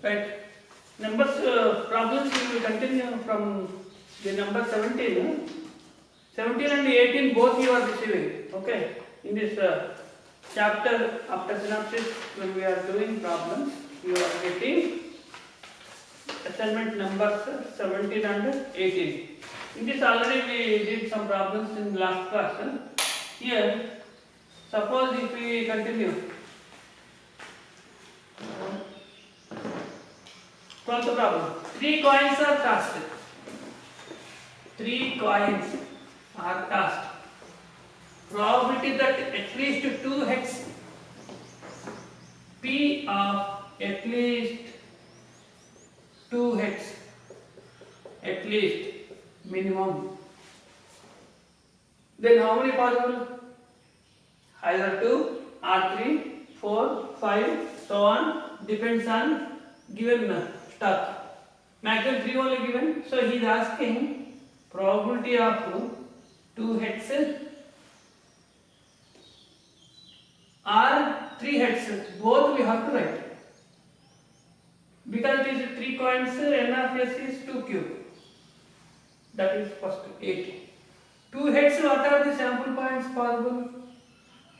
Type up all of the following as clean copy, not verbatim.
Right. Numbers problems we will continue from the number 17. 17 and 18 both you are receiving. Okay. In this chapter after synopsis, when we are doing problems, you are getting assignment numbers 17 and 18. In this already we did some problems in last class. Here, suppose if we continue. 12th problem. 3 coins are cast. 3 coins are cast. Probability that at least 2 heads P of at least 2 heads, at least minimum. Then how many possible? Either 2 or 3, 4, 5, so on, depends on given stuff. Maximum 3 only given, so he is asking probability of 2 heads or 3 heads, both we have to write. Because it is 3 coins, n of s is 2 cube. That is first 8. 2 heads, what are the sample points possible?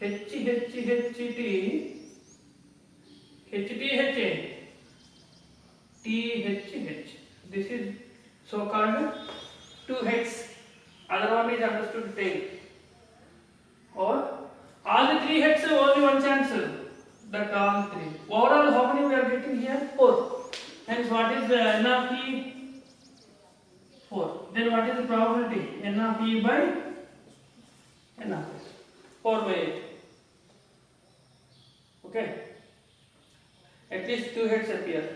H, T, H, T, H, T, H, H. This is so called 2 heads. Other one is understood tail. Or all the 3 heads only one chance. That all 3. Overall, how many we are getting here? 4. Hence, what is the n of p? 4. Then what is the probability? N of p by n of s. 4 by 8. Okay. At least 2 heads appear.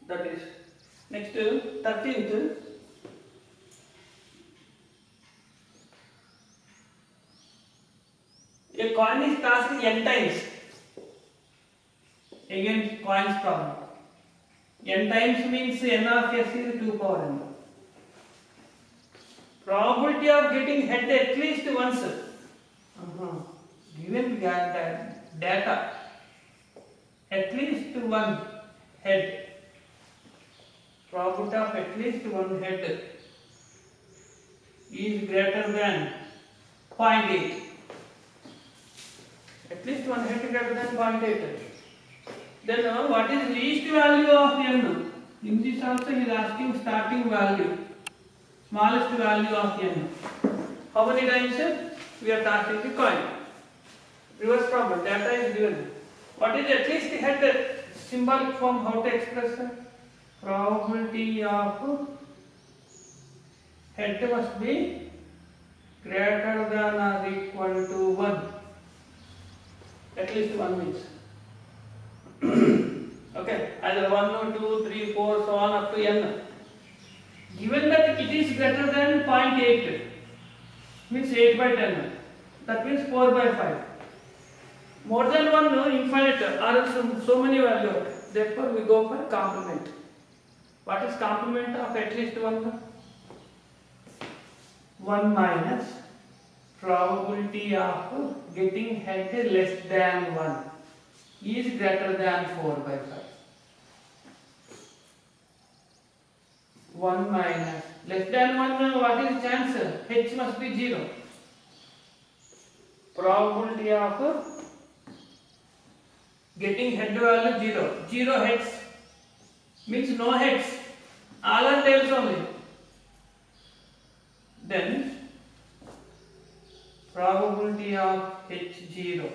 That is. Next, 13th. A coin is cast n times. Again, coins problem. N times means n of s is 2 power n. Probability of getting head at least once. Given data, at least one head. Probability of at least one head is greater than 0.8. At least one head greater than 0.8. Then what is least value of n? In this also he is asking starting value, smallest value of n. How many times we are casting the coin? Reverse problem, data is given. What is at least head? Symbolic form, how to express? Probability of head must be greater than or equal to 1. At least 1 means. Okay, either 1, 2, 3, 4, so on up to n. Given that it is greater than 0.8, means 8 by 10. That means 4 by 5. More than 1, infinite, or so many values. Therefore, we go for complement. What is complement of at least 1? 1 minus probability of getting head less than 1 is greater than 4 by 5. 1 minus less than 1, what is chance? H must be 0. Probability of getting head value 0. 0 heads means no heads. All are tails only. Then probability of H0.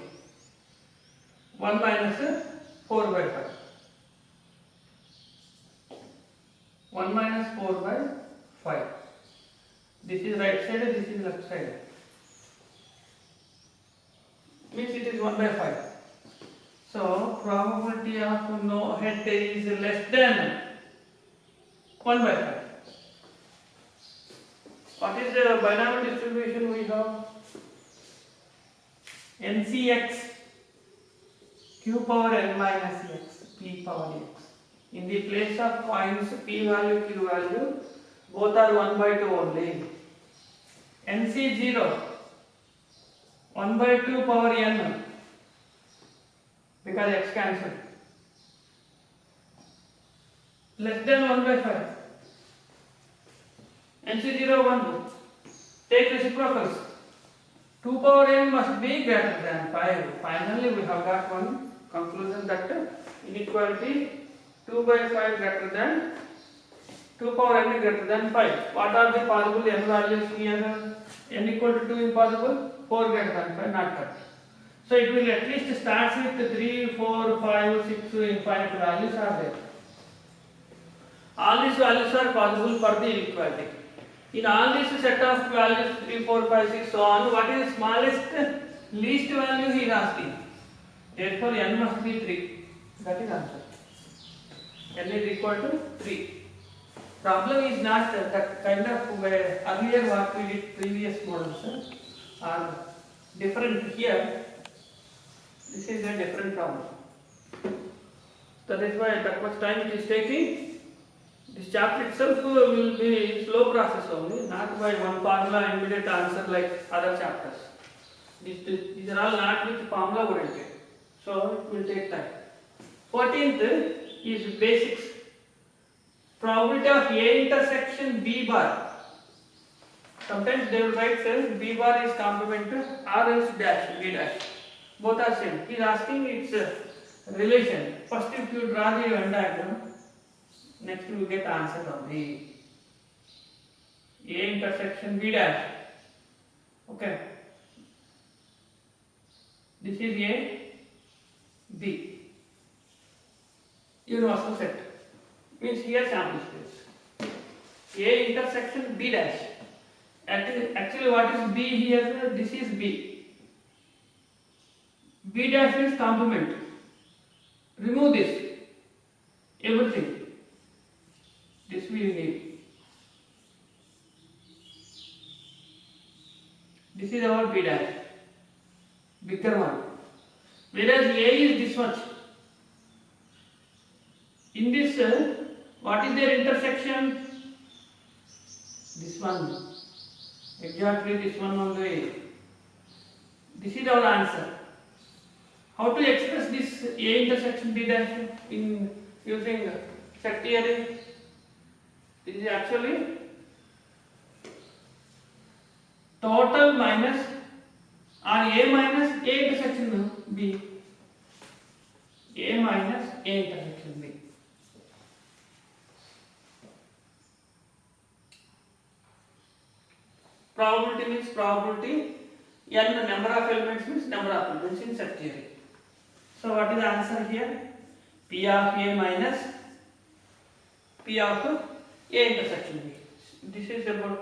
1 minus 4 by 5. 1 minus 4 by 5. This is right side, this is left side. Means it is 1 by 5. So probability of no head is less than 1 by 5. What is the binomial distribution we have? NCX q power n minus x p power x. In the place of coins p value q value, both are 1 by 2 only. NC0 1 by 2 power n because x cancelled. Less than 1 by 5. NC0 1. Take reciprocals. 2 power n must be greater than 5. Finally, we have got one conclusion that inequality 2 by 5 greater than 2 power n greater than 5. What are the possible n values here? N equal to 2 impossible, 4 greater than 5, not 30. So it will at least start with 3, 4, 5, 6 infinite values are there. All these values are possible for the inequality. In all these set of values 3, 4, 5, 6 so on, what is the smallest least value he is asking? Therefore n must be 3. That is answer. N is equal to 3. Problem is not that kind of earlier what we did previous models are different here. This is a different problem. That is why that much time it is taking. This chapter itself will be slow process only, not by one formula immediate answer like other chapters. These are all not with formula oriented, so it will take time. 14th is basics. Probability of A intersection B bar. Sometimes they will write B bar is complement to R is dash, B dash. Both are same. He is asking its relation. First if you draw the Venn diagram, next you will get answer of the A intersection B dash. Okay. This is A, B. Universal set. Means here sample space. A intersection B dash. Actually what is B here? This is B. B dash is complement. Remove this. Everything. This we need. This is our B dash. Bigger one. Whereas A is this much. In this, what is their intersection? This one. Exactly this one only. This is our answer. How to express this A intersection B dash in using set theory? This is actually total minus or A minus A intersection B. A minus A intersection B. Probability means probability. N number of elements means number of elements in set theory. So what is the answer here? P of A minus P of A intersection B. This is about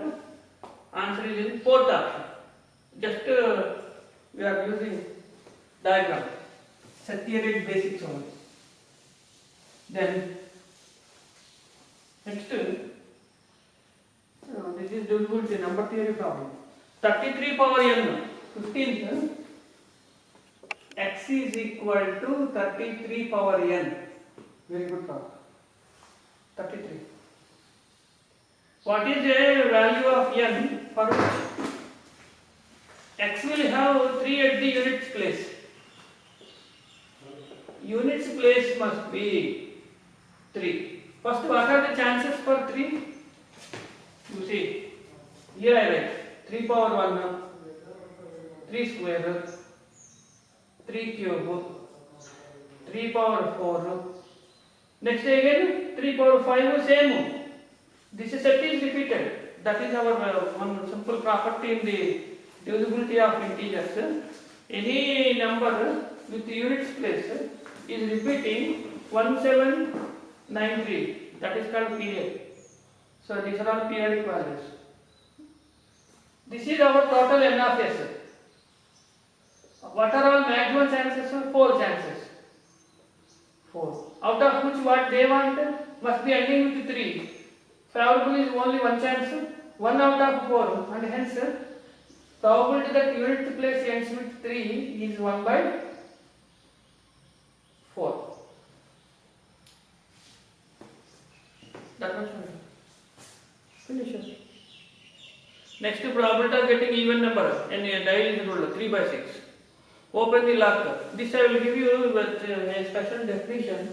answer is in fourth option. Just we are using diagram. Set theory basics only. Then next this is divisibility number theory problem. 33 power n 15th x is equal to 33 power n. Very good problem. 33. What is a value of n for which x will have 3 at the units place? Units place must be 3. First, what are the chances for 3? You see, here I write 3 power 1, 3 square, 3 cube, 3 power 4. Next again 3 power 5 same. This set is repeated. That is our one simple property in the divisibility of integers. Any number with units place is repeating 1793. That is called PA. So these are all periodic values. This is our total n of s. What are all maximum chances? 4 chances. 4. Out of which what they want must be ending with 3. Favorable is only one chance, 1 out of 4, and hence probability that unit place ends with 3 is 1 by 4. That much only. Finish. Next probability of getting even number and die is rule 3 by 6. open the lock. This I will give you with a special definition.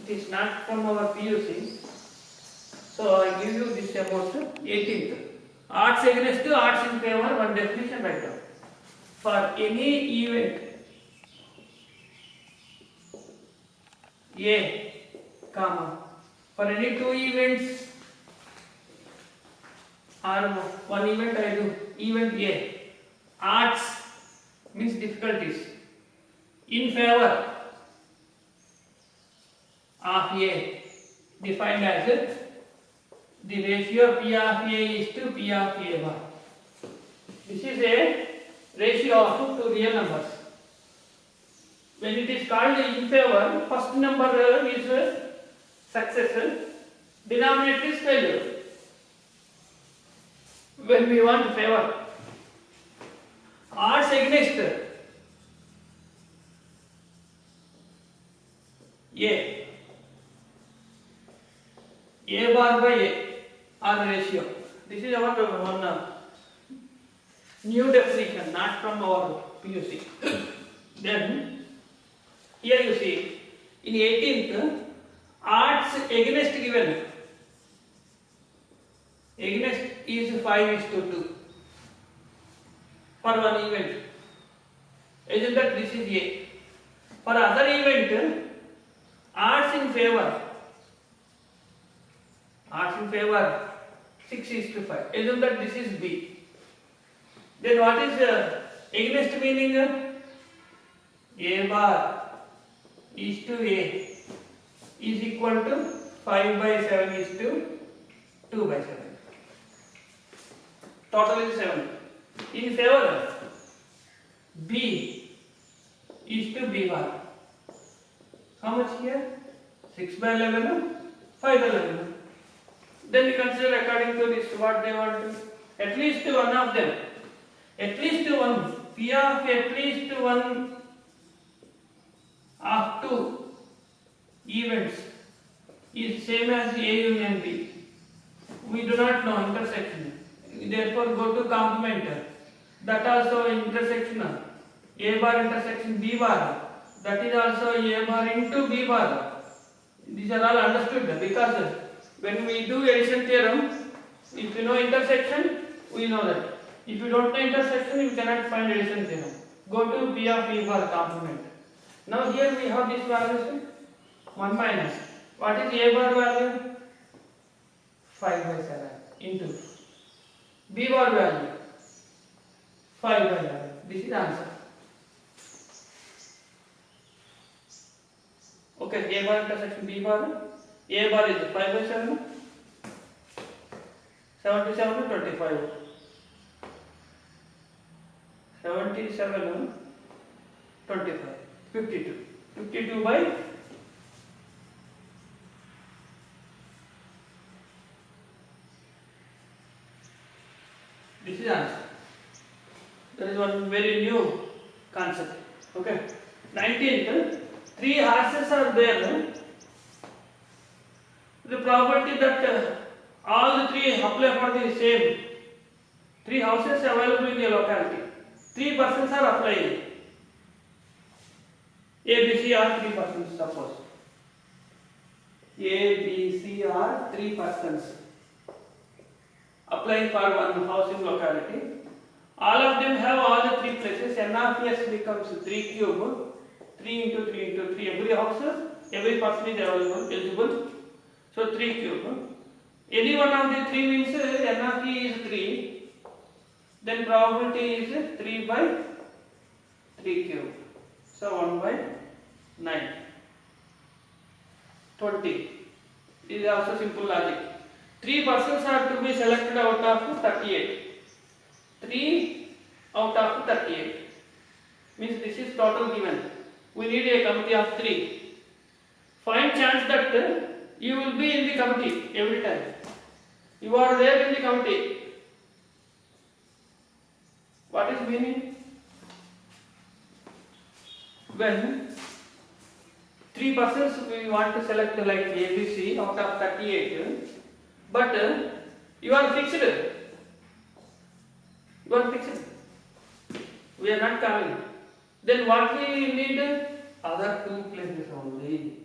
It is not from our PUC. So I give you this about 18th. Odds against to odds in favor, one definition right now. For any event A, comma, for any two events or one event I do, event A, odds means difficulties in favor of A defined as the ratio P of A is to P of A bar. This is a ratio of two real numbers. When it is called in favor, first number is success, denominator is failure. When we want favor, odds against A bar by A are ratio. This is our one new definition, not from our PUC. Then here you see in 18th, odds against given. Against is 5:2 for one event. Isn't that this is A? For other event, odds in favor. Odds in favor 6:5. Isn't that this is B? Then what is against meaning? A bar is to A is equal to 5/7 is to 2/7. Total is 7. In favor B is to B bar. How much here? 6/11, 5/11. Then we consider according to this what they want to. At least one of them. At least one. P of at least one of two events is same as A union B. We do not know intersection. Therefore go to complement. That also intersection. A bar intersection B bar. That is also A bar into B bar. These are all understood because when we do addition theorem, if you know intersection, we know that. If you don't know intersection, you cannot find addition theorem. Go to B of B bar complement. Now here we have this value 1 minus. What is A bar value? 5/7 into B bar value 5/11. This is answer. Okay, A bar intersection B bar. A bar is 5/7, 77 to 25. 77, 25, 52. 52 by this is answer. There is one very new concept. Okay. 19th, 3 horses are there. The probability that all the 3 apply for the same 3 houses available in the locality. 3 persons are applying. A, B, C are 3 persons, suppose. A, B, C are 3 persons applying for one house in locality. All of them have all the 3 places. N of S becomes 3 cube. 3 into 3 into 3. Every house, every person is eligible. So 3 cube. Any one of the 3 means N of E is 3. Then probability is 3 by 3 cube. So 1 by 9. 20. This is also simple logic. 3 persons are to be selected out of 38. 3 out of 38. Means this is total given. We need a committee of 3. Find chance that you will be in the committee every time. You are there in the committee. What is meaning? When 3 persons we want to select like ABC out of 38, but you are fixed. You are fixed. We are not coming. Then what we need? Other two places only.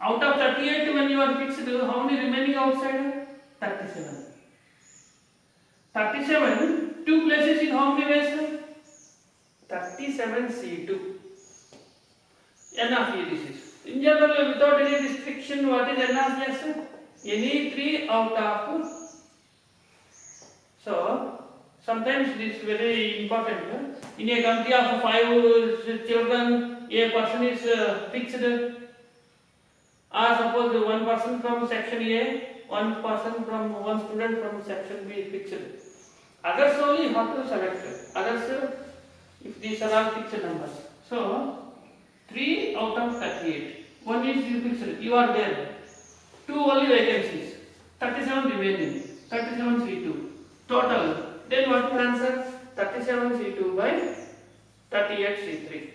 Out of 38 when you are fixed, how many remaining outside? 37. 37, two places in how many ways? 37C2. N of A this is. In general, without any restriction, what is N of S? Any 3 out of. So, sometimes this is very important. In a committee of 5 children, a person is fixed. Or suppose one person from section A, one student from section B is fixed. Others only you have to select. Others, if these are all fixed numbers. So, 3 out of 38. One is fixed. You are there. 2 only vacancies. 37 remaining. 37 C2. Total. Then what is answer? 37 C2 by 38 C3.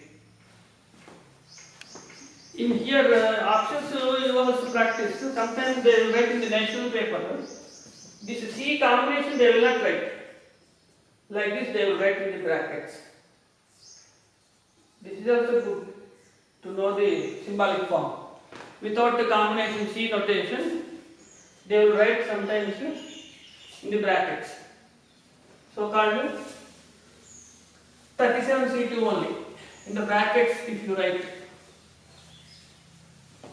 In here, options you also practice. Sometimes they will write in the national paper. This C combination they will not write. Like this they will write in the brackets. This is also good to know the symbolic form. Without the combination C notation, they will write sometimes in the brackets. So called 37 C2 only. In the brackets if you write.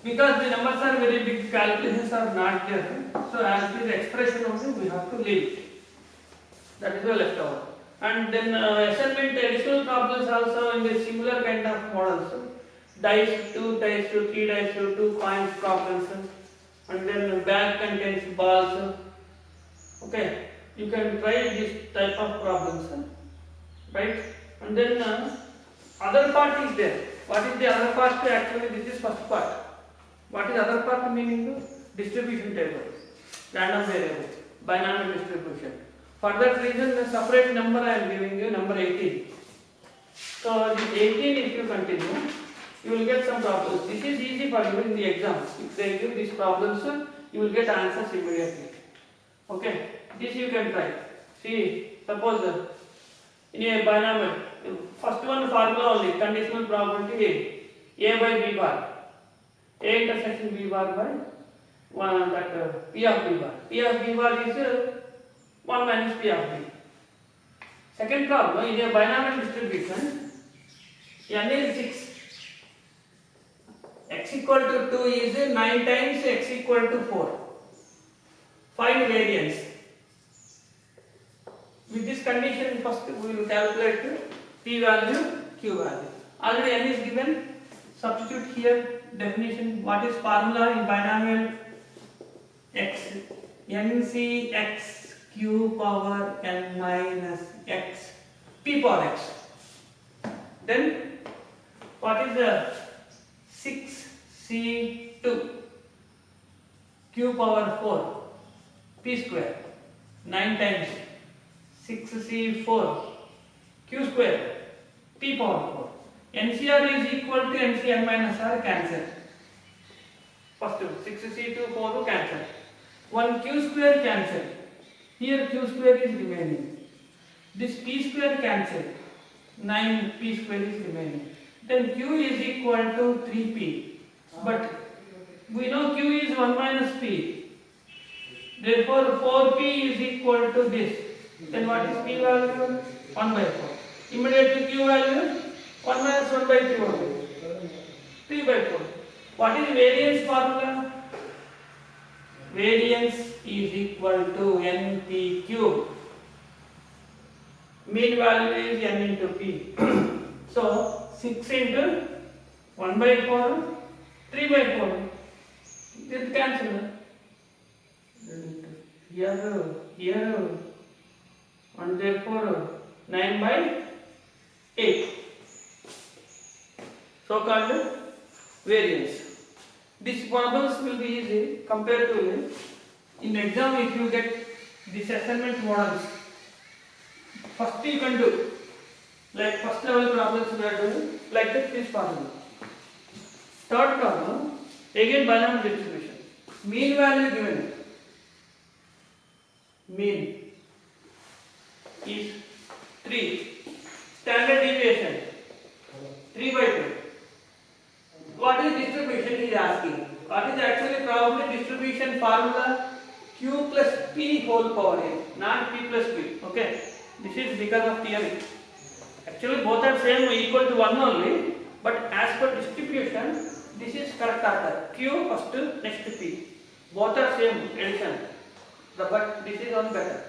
Because the numbers are very big, calculations are not there. So as the expression only we have to leave it. That is the left over. And then assignment additional problems also in the similar kind of models. Dice 2, dice 2, 3 dice 2, 2 coins problems. And then bag contains balls. Okay, you can try this type of problems. Right? And then other part is there. What is the other part? Actually this is first part. What is other part meaning? Distribution table, random variable, binomial distribution. For that reason, the separate number I am giving you, number 18. So, this 18 if you continue, you will get some problems. This is easy for you in the exams. If they give these problems, you will get answers immediately. Okay, this you can try. See, suppose in a binomial, first one formula only, conditional probability A by B bar. A intersection B bar by P of B bar. P of B bar is 1 minus P of B. Second problem, in a binomial distribution, N is 6. X equal to 2 is 9 times X equal to 4. Find variance. With this condition, first we will calculate P value, Q value. Already N is given. Substitute here definition. What is formula in binomial? X NCX Q power N minus X P power X. Then what is the 6C2 Q power 4 P square 9 times 6C4 Q square P power 4. NCR is equal to NCN minus R, cancel. First 6C2 4 cancel. 1 Q square cancel. Here Q square is remaining. This P square cancel. 9 P square is remaining. Then Q is equal to 3P. But we know Q is 1 minus P. Therefore 4P is equal to this. Then what is P value? 1 by 4. Immediately Q value 1 minus 1 by 3 only. 3 by 4. What is variance formula? Variance is equal to NP cube. Mean value is N into P. So 6 into 1 by 4, 3 by 4. This cancel. Here, and therefore 9 by 8. So called variance. These problems will be easy compared to in exam. If you get these assignment models, first you can do like first level problems we are doing like this problem. Third problem, again binomial distribution. Mean value given. Mean is 3. Standard deviation formula q plus p whole power a, not p plus q. Okay, this is because of theory. Actually both are same equal to 1 only, but as per distribution this is correct order. Q first, next p. Both are same addition, but this is one better.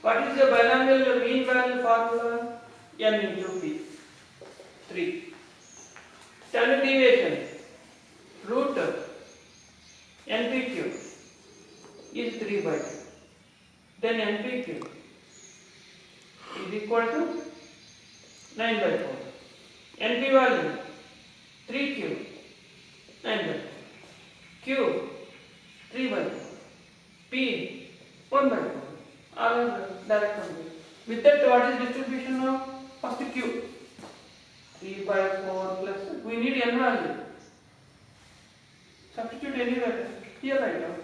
What is the binomial mean value formula? N into p. 3. Standard deviation root NPQ is 3 by 2. Then NPQ is equal to 9 by 4. NP value 3Q 9 by 4. Q 3 by 4. P 1 by 4. All are direct only. With that, what is distribution now? First Q 3 by 4 plus. We need N value. Substitute anywhere. Here right now.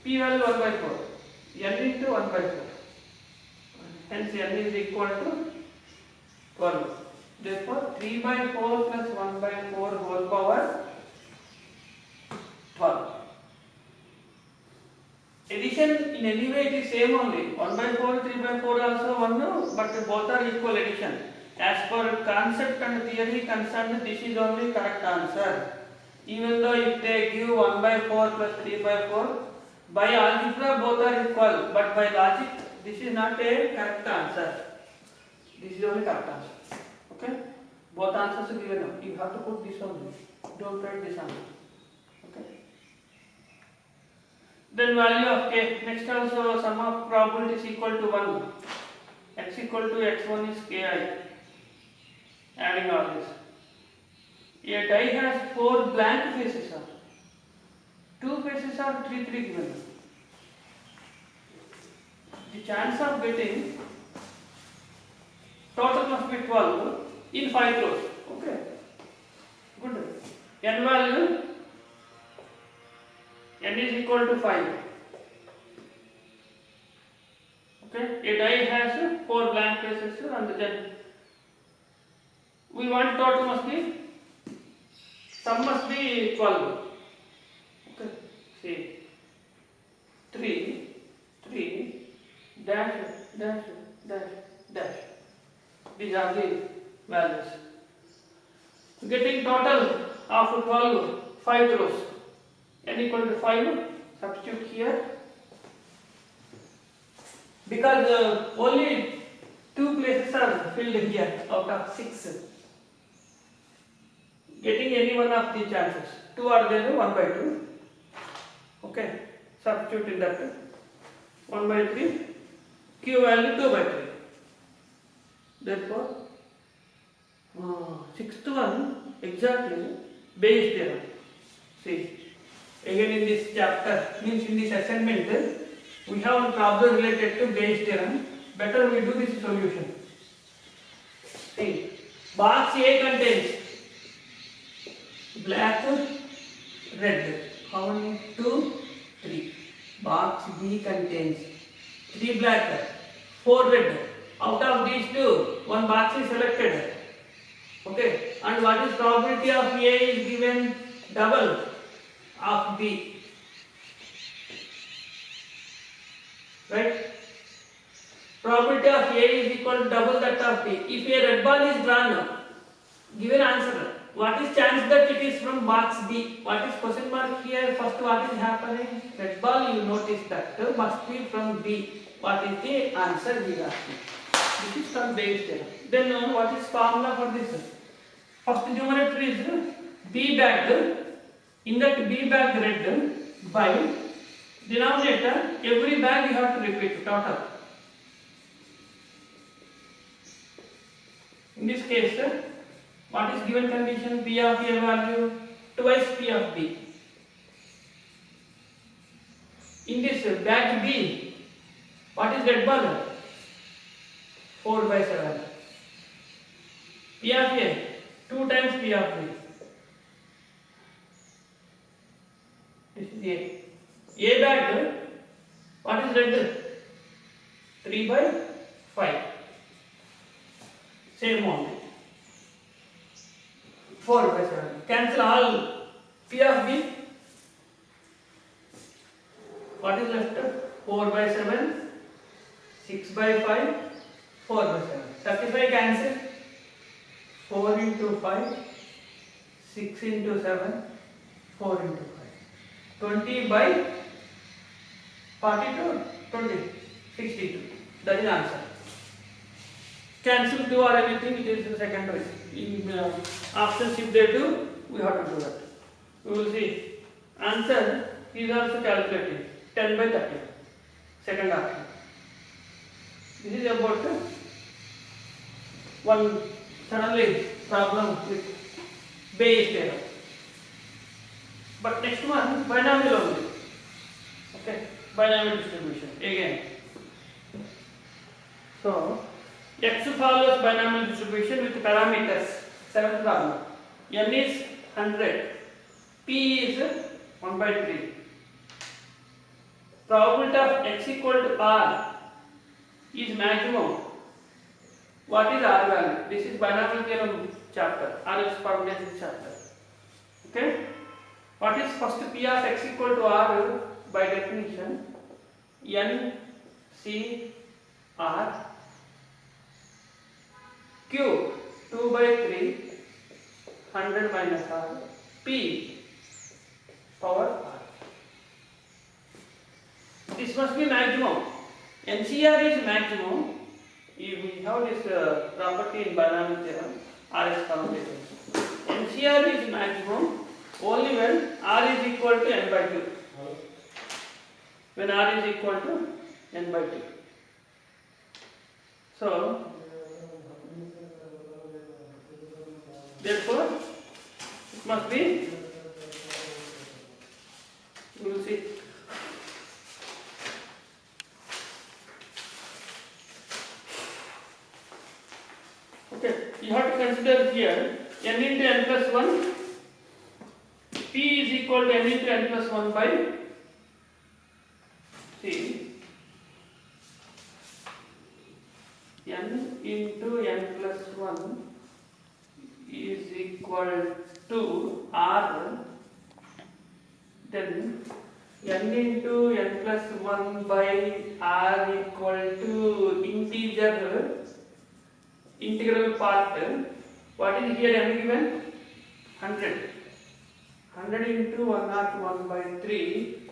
P value 1 by 4. N into 1 by 4. Hence N is equal to 12. Therefore 3 by 4 plus 1 by 4 whole power 12. Addition in any way it is same only. 1 by 4, 3 by 4 also 1, no, but both are equal addition. As per concept and theory concerned, this is only correct answer. Even though if they give 1 by 4 plus 3 by 4, by algebra both are equal, but by logic this is not a correct answer. This is only correct answer. Okay? Both answers are given. You have to put this only. Don't write this answer. Okay? Then value of k. Next also sum of probability is equal to 1. X equal to x1 is ki. Adding all this. A die has 4 blank faces. 2 faces are 3 given. The chance of getting total must be 12 in 5 rows. Okay. Good. N value N is equal to 5. Okay. A die has 4 blank faces and then we want total must be, sum must be 12. Okay. See. 3 dash dash dash dash. These are the values. Getting total of 12, 5 rows. N equal to 5. Substitute here. Because only 2 places are filled here out of 6. Getting any one of the chances. 2 are there, 1 by 2. Okay. Substitute in that. 1 by 3. Q value 2 by 3. Therefore, sixth one exactly Bayes theorem. See, again in this chapter, means in this assignment, we have a problem related to Bayes theorem. Better we do this solution. See, box A contains black, red. How many? 2, 3. Box B contains 3 black, 4 red. Out of these 2, one box is selected. Okay. And what is probability of A is given double of B. Right? Probability of A is equal to double that of B. If a red ball is drawn, given answer. What is chance that it is from box B? What is question mark here? First, what is happening? Red ball, you notice that must be from B. What is the answer we are asking? This is from Bayes theorem. Then what is formula for this? First numerator is B bagged. In that B bagged red by denominator, every bag you have to repeat total. In this case, what is given condition? P of A value twice P of B. In this bag B, what is red ball? 4 by 7. P of A 2 times P of B. This is A. A bag, what is red? 3 by 5. Same only. 4 by 7. Cancel all P of B. What is left? 4 by 7, 6 by 5, 4 by 7. 35 cancel. 4 into 5, 6 into 7, 4 into 5. 20 by 42, 20, 62. That is answer. Cancel 2 or anything, it is the second way. In options, if they do, we have to do that. We will see. Answer is also calculated. 10 by 30. Second option. This is about one suddenly problem with Bayes theorem. But next one, binomial only. Okay, binomial distribution again. So, X follows binomial distribution with parameters. Seventh problem. N is 100. P is 1 by 3. Probability of X equal to R is maximum. What is R value? This is binomial theorem chapter. R is permutation chapter. Okay. What is first P of X equal to R by definition? N C R Q 2 by 3 100 minus R P power R. This must be maximum. NCR is maximum. If we have this property in binomial theorem, R is permutation. NCR is maximum only when R is equal to n by 2. When R is equal to n by 2. So, therefore, it must be, we will see. Okay, you have to consider here n into n plus 1, P is equal to n into n plus 1 by C. N into n plus 1 is equal to R, then n into n plus 1 by R equal to integral part. What is here n given? 100. 100 into 101 by 3.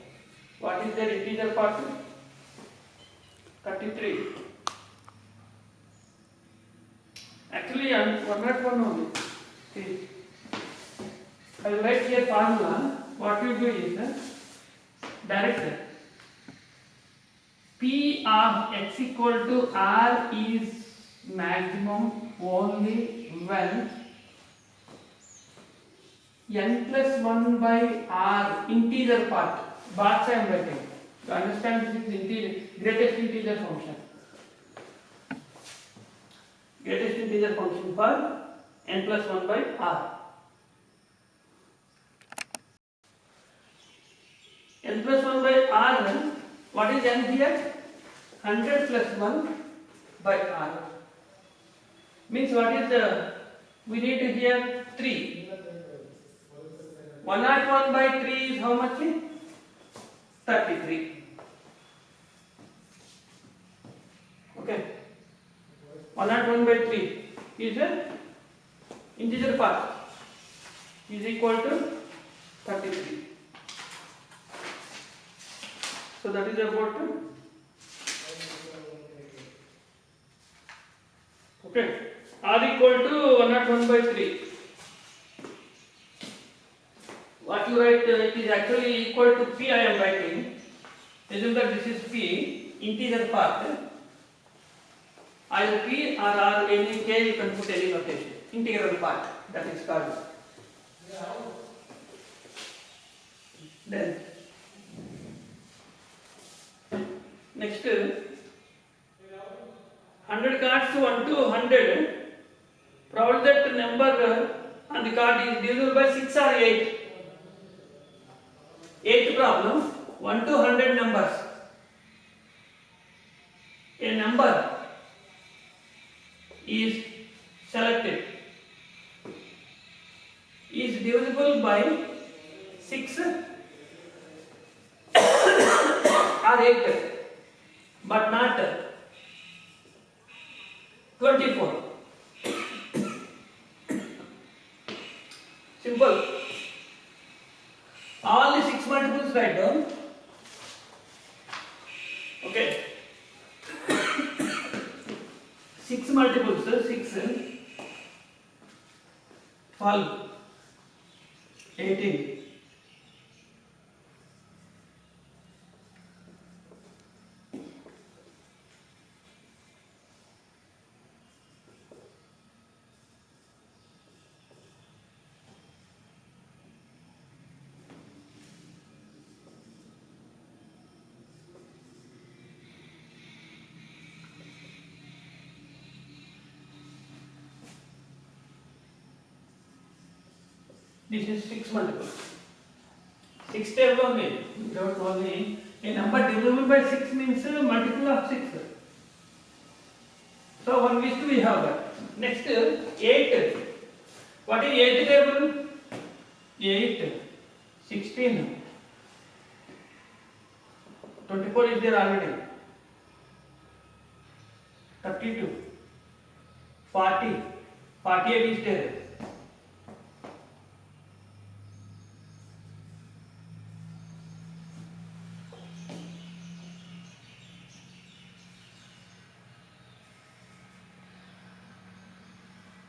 What is their integer part? 33. Actually, 101 only. See, I will write here formula. What you do is direct P of X equal to R is maximum only when n plus 1 by R integer part. Box I am writing. To understand this is integer, greatest integer function. Greatest integer function for n plus 1 by R. N plus 1 by R, what is n here? 100 plus 1 by R. Means what is the, we need to here 3. 101 by 3 is how much? 33. Okay. 101 by 3 is a integer part is equal to 33. So that is about okay. R equal to 101 by 3. What you write, it is actually equal to P I am writing. Assume that this is P, integer part. Either P or R, any case you can put any notation. Integral part, that is called. Then, next, 100 cards 1 to 100. Provided that number on the card is divisible by 6 or 8. Eighth problem, 1 to 100 numbers. A number is selected, is divisible by 6 or 8, but not 24. Simple. All the 6 multiples write down. Okay. 6 multiples, 6, 12, 18. This is 6 multiples. 6 step only. Without only a number divisible by 6 means multiple of 6. So 1 is 2 we have that. Next 8. What is 8 table? 8, 16, 24 is there already. 32, 40, 48 is there.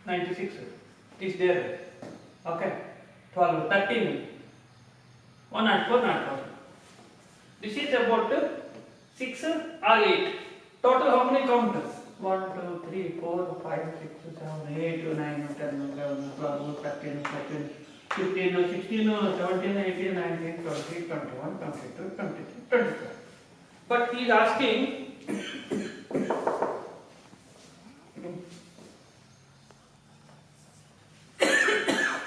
96 is there. Okay. 12, 13, 104, 104. This is about 6 or 8. Total how many count? 1, 2, 3, 4, 5, 6, 7, 8, 9, 10, 11, 12, 13, 14, 15, 16, 17, 18, 19, 20, 21, 22, 23, 24. But he is asking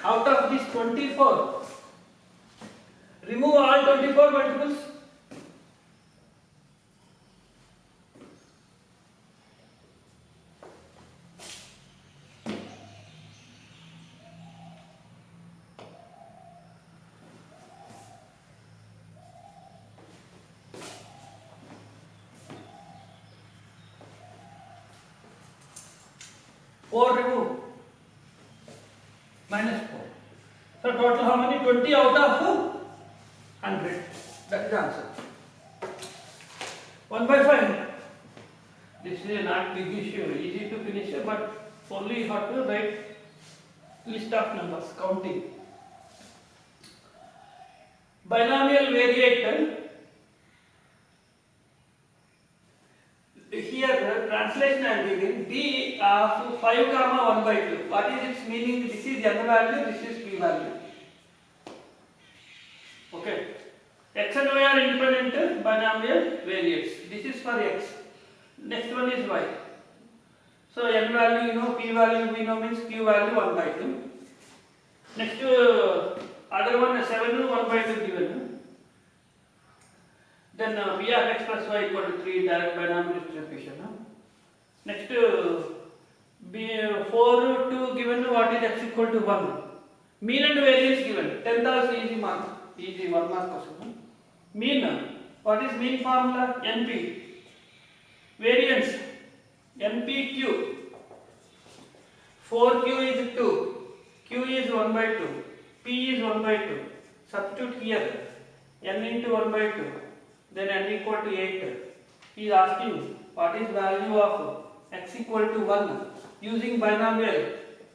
out of this 24, remove all 24 multiples. Four remove. Minus 4. So total how many? 20 out of 100. That is the answer. 1 by 5. This is not big issue, easy to finish, but only you have to write list of numbers, counting. Binomial variate. Here translation I am giving b of 5 comma 1 by 2. What is its meaning? This is n value, this is p value. Okay. X and y are independent binomial variates. This is for x. Next one is y. So n value you know, p value we know means q value 1 by 2. Next other one 7 1 by 2 given. Then b of x plus y equal to 3 direct binomial distribution. Next b 4 2 given what is x equal to 1. Mean and variance given. 10th also easy mark. Easy 1 mark question. Mean. What is mean formula? NP. Variance. NPQ. 4q is 2. Q is 1 by 2. P is 1 by 2. Substitute here. N into 1 by 2. Then n equal to 8. He is asking what is value of x equal to 1 using binomial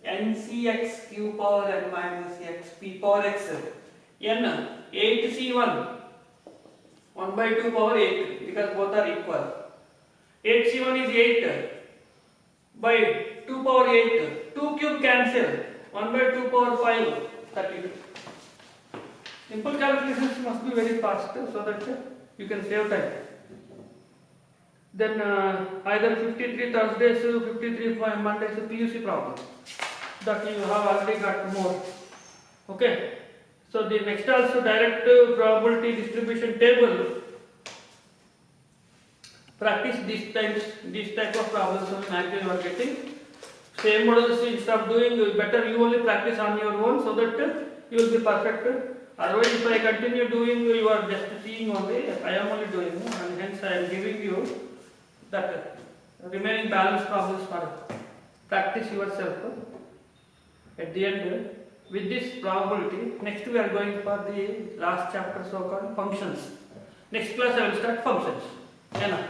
ncx q power n minus x p power x. N 8c1 1 by 2 power 8 because both are equal. 8c1 is 8 by 2 power 8. 2 cube cancel. 1 by 2 power 5 32. Simple calculations must be very fast so that you can save time. Then either 53 Thursdays, 53 Mondays, PUC problem that you have already got more. Okay. So the next also direct probability distribution table. Practice this type of problems on maximum you are getting. Same models instead of doing better you only practice on your own so that you will be perfect Otherwise, if I continue doing, you are just seeing only. I am only doing, and hence I am giving you that remaining balance problems for practice yourself. At the end, with this probability, next we are going for the last chapter, so called functions. Next class I will start functions. Yeah,